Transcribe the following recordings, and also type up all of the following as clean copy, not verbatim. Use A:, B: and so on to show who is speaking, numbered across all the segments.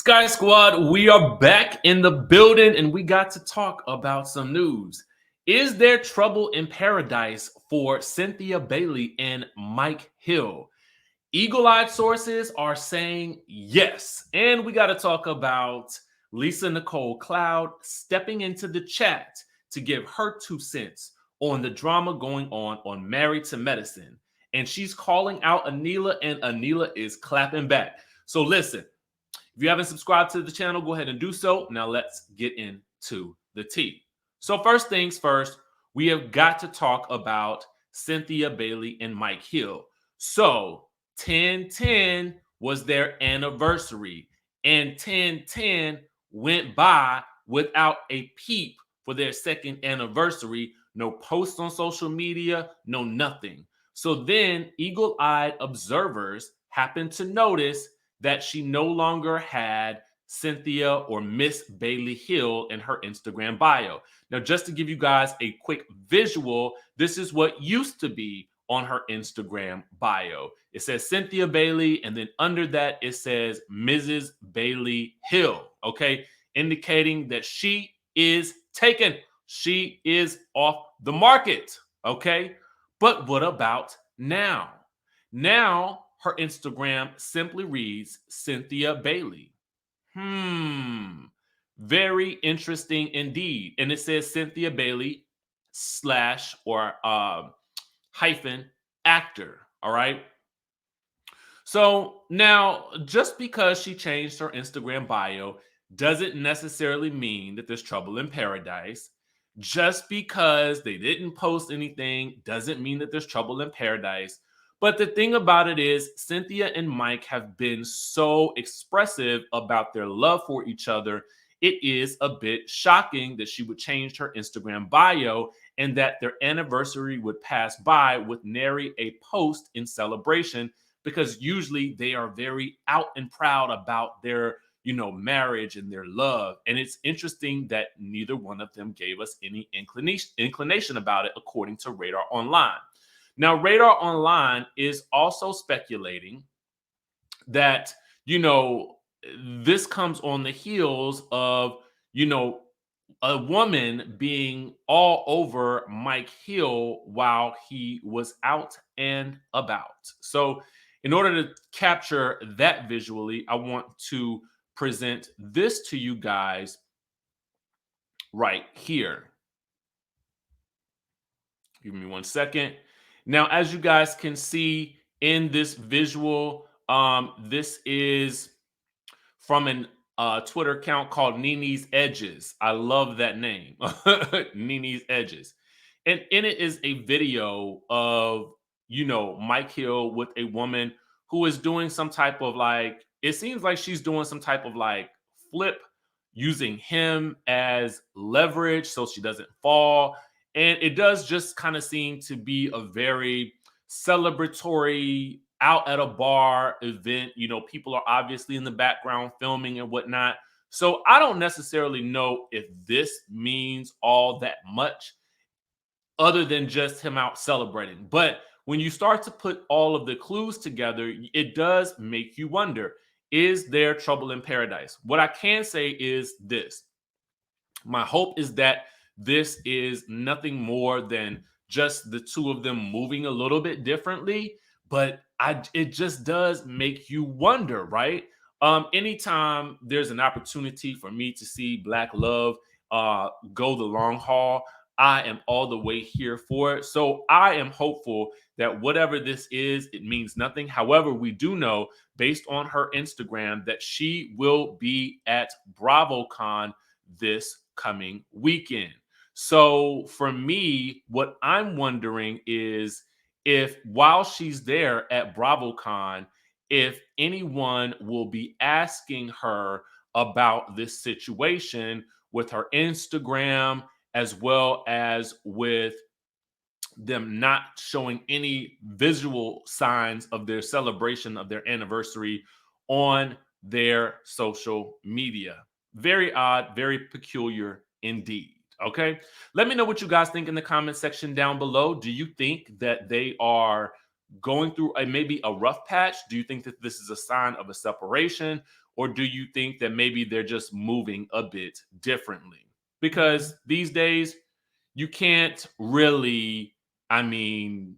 A: Sky Squad, we are back in the building and we got to talk about some news. Is there trouble in paradise for Cynthia Bailey and Mike Hill? Eagle eyed sources are saying yes. And we got to talk about Lisa Nicole Cloud stepping into the chat to give her 2 cents on the drama going on Married to Medicine. And she's calling out Anila, and Anila is clapping back. So listen. If you haven't subscribed to the channel, go ahead and do so. Now let's get into the tea. So first things first, we have got to talk about Cynthia Bailey and Mike Hill. So 10/10 was their anniversary, and 10/10 went by without a peep for their second anniversary. No posts on social media, no nothing. So then eagle-eyed observers happened to notice that she no longer had Cynthia or Miss Bailey Hill in her Instagram bio. Now, just to give you guys a quick visual, this is what used to be on her Instagram bio. It says Cynthia Bailey, and then under that, it says Mrs. Bailey Hill, okay? Indicating that she is taken. She is off the market, okay? But what about now? Now, her Instagram simply reads Cynthia Bailey. Very interesting indeed. And it says Cynthia Bailey slash or hyphen actor. All right. So now, just because she changed her Instagram bio doesn't necessarily mean that there's trouble in paradise. Just because they didn't post anything doesn't mean that there's trouble in paradise. But the thing about it is, Cynthia and Mike have been so expressive about their love for each other. It is a bit shocking that she would change her Instagram bio and that their anniversary would pass by with nary a post in celebration, because usually they are very out and proud about their marriage and their love. And it's interesting that neither one of them gave us any inclination about it, according to Radar Online. Now, Radar Online is also speculating that, this comes on the heels of, a woman being all over Mike Hill while he was out and about. So, in order to capture that visually, I want to present this to you guys right here. Give me 1 second. Now, as you guys can see in this visual, this is from an Twitter account called Nini's Edges. I love that name, Nini's Edges. And in it is a video of, Mike Hill with a woman who is doing some type of it seems like she's doing some type of flip, using him as leverage so she doesn't fall. And it does just kind of seem to be a very celebratory, out at a bar event. People are obviously in the background filming and whatnot. So I don't necessarily know if this means all that much other than just him out celebrating. But when you start to put all of the clues together, it does make you wonder, is there trouble in paradise? What I can say is this. My hope is that this is nothing more than just the two of them moving a little bit differently, but it just does make you wonder, right? Anytime there's an opportunity for me to see Black love go the long haul, I am all the way here for it. So I am hopeful that whatever this is, it means nothing. However, we do know, based on her Instagram, that she will be at BravoCon this coming weekend. So for me, what I'm wondering is if while she's there at BravoCon, if anyone will be asking her about this situation with her Instagram, as well as with them not showing any visual signs of their celebration of their anniversary on their social media. Very odd, very peculiar indeed. Okay. Let me know what you guys think in the comment section down below. Do you think that they are going through maybe a rough patch? Do you think that this is a sign of a separation? or do you think that maybe they're just moving a bit differently? Because these days, you can't really, I mean,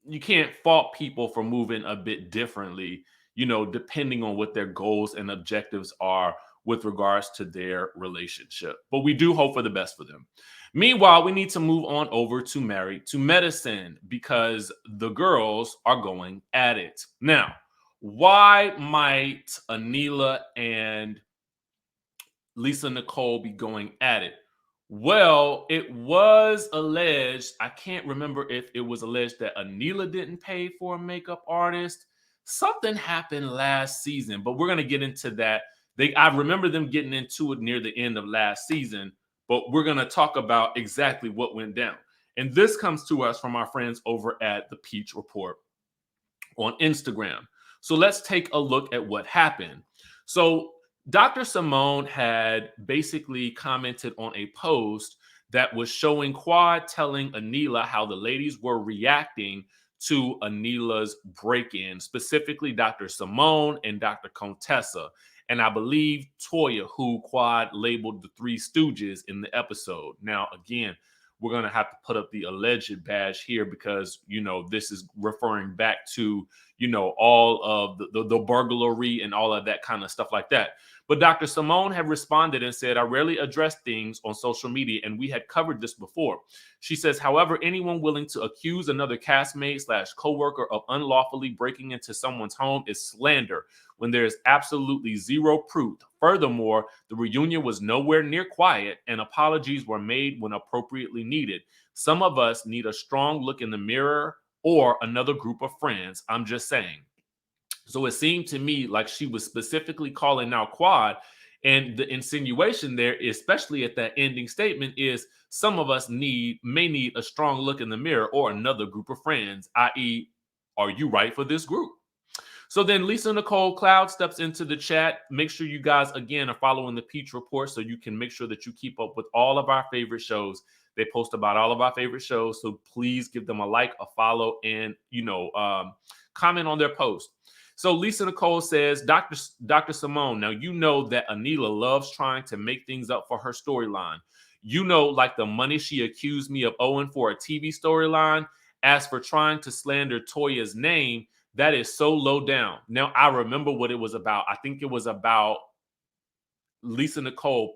A: you can't fault people for moving a bit differently, depending on what their goals and objectives are with regards to their relationship. But we do hope for the best for them. Meanwhile, we need to move on over to Married to Medicine because the girls are going at it. Now, why might Anila and Lisa Nicole be going at it? Well, it was alleged, I can't remember if it was alleged that Anila didn't pay for a makeup artist. Something happened last season, but we're going to get into that. I remember them getting into it near the end of last season, but we're going to talk about exactly what went down. And this comes to us from our friends over at the Peach Report on Instagram. So let's take a look at what happened. So Dr. Simone had basically commented on a post that was showing Quad telling Anila how the ladies were reacting to Anila's break-in, specifically Dr. Simone and Dr. Contessa. And I believe Toya, who Quad labeled the Three Stooges in the episode. Now, again, we're going to have to put up the alleged badge here because, this is referring back to, all of the burglary and all of that kind of stuff like that. But Dr. Simone had responded and said, I rarely address things on social media, and we had covered this before. She says, however, anyone willing to accuse another castmate / coworker of unlawfully breaking into someone's home is slander when there is absolutely zero proof. Furthermore, the reunion was nowhere near quiet, and apologies were made when appropriately needed. Some of us need a strong look in the mirror or another group of friends. I'm just saying. So it seemed to me like she was specifically calling out Quad. And the insinuation there, especially at that ending statement, is some of us may need a strong look in the mirror or another group of friends, i.e., are you right for this group? So then Lisa Nicole Cloud steps into the chat. Make sure you guys, again, are following the Peach Report so you can make sure that you keep up with all of our favorite shows. They post about all of our favorite shows. So please give them a like, a follow, and, comment on their post. So Lisa Nicole says, Dr. Simone, now you know that Anila loves trying to make things up for her storyline. Like the money she accused me of owing for a TV storyline. As for trying to slander Toya's name, that is so low down. Now, I remember what it was about. I think it was about Lisa Nicole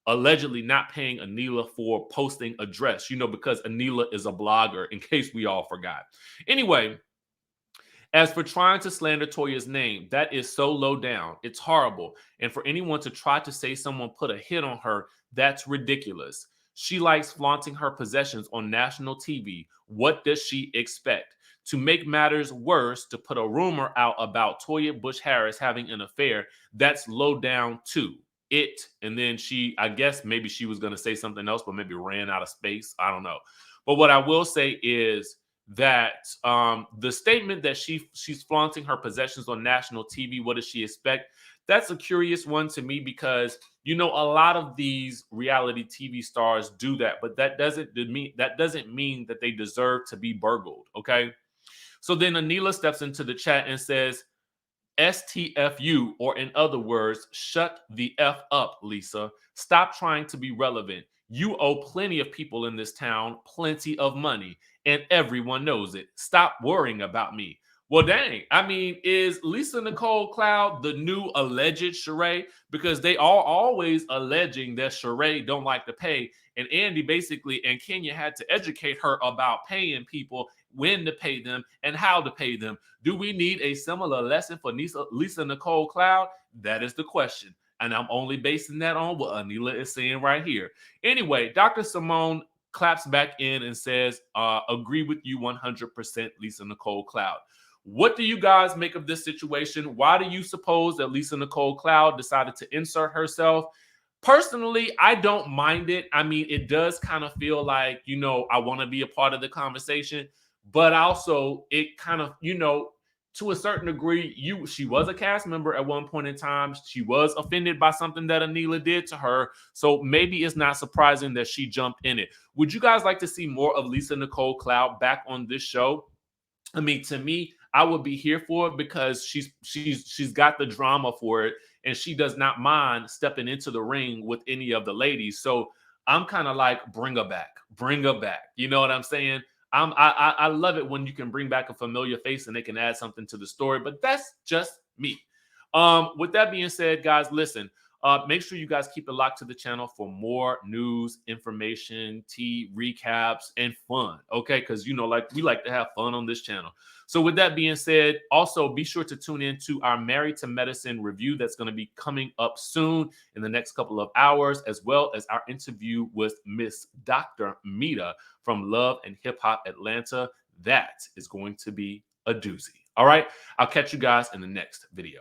A: allegedly not paying Anila for posting a dress, because Anila is a blogger, in case we all forgot. Anyway, as for trying to slander Toya's name, that is so low down. It's horrible. And for anyone to try to say someone put a hit on her, that's ridiculous. She likes flaunting her possessions on national TV. What does she expect? To make matters worse, to put a rumor out about Toya Bush Harris having an affair, that's low down too. And then I guess maybe she was going to say something else, but maybe ran out of space. I don't know. But what I will say is that the statement that she's flaunting her possessions on national TV, what does she expect? That's a curious one to me because, a lot of these reality TV stars do that, but that doesn't mean that they deserve to be burgled, okay? So then Anila steps into the chat and says, STFU, or in other words, shut the F up, Lisa. Stop trying to be relevant. You owe plenty of people in this town plenty of money, and everyone knows it. Stop worrying about me. Well, dang. I mean, is Lisa Nicole Cloud the new alleged Sheree? Because they are always alleging that Sheree don't like to pay. And Andy basically and Kenya had to educate her about paying people, when to pay them, and how to pay them. Do we need a similar lesson for Lisa Nicole Cloud? That is the question. And I'm only basing that on what Anila is saying right here. Anyway, Dr. Simone claps back in and says, agree with you 100%, Lisa Nicole Cloud. What do you guys make of this situation? Why do you suppose that Lisa Nicole Cloud decided to insert herself? Personally, I don't mind it. I mean, it does kind of feel like, I want to be a part of the conversation, but also it kind of, to a certain degree, she was a cast member at one point in time. She was offended by something that Anila did to her. So maybe it's not surprising that she jumped in it. Would you guys like to see more of Lisa Nicole Cloud back on this show? I mean, to me, I would be here for it because she's got the drama for it, and she does not mind stepping into the ring with any of the ladies. So I'm kind of like, bring her back, bring her back. You know what I'm saying? I love it when you can bring back a familiar face and they can add something to the story, but that's just me. With that being said, guys, listen, make sure you guys keep it locked to the channel for more news, information, tea, recaps, and fun. Okay, because like we like to have fun on this channel. So with that being said, also be sure to tune in to our Married to Medicine review that's going to be coming up soon in the next couple of hours, as well as our interview with Miss Dr. Mita from Love and Hip Hop Atlanta. That is going to be a doozy. All right, I'll catch you guys in the next video.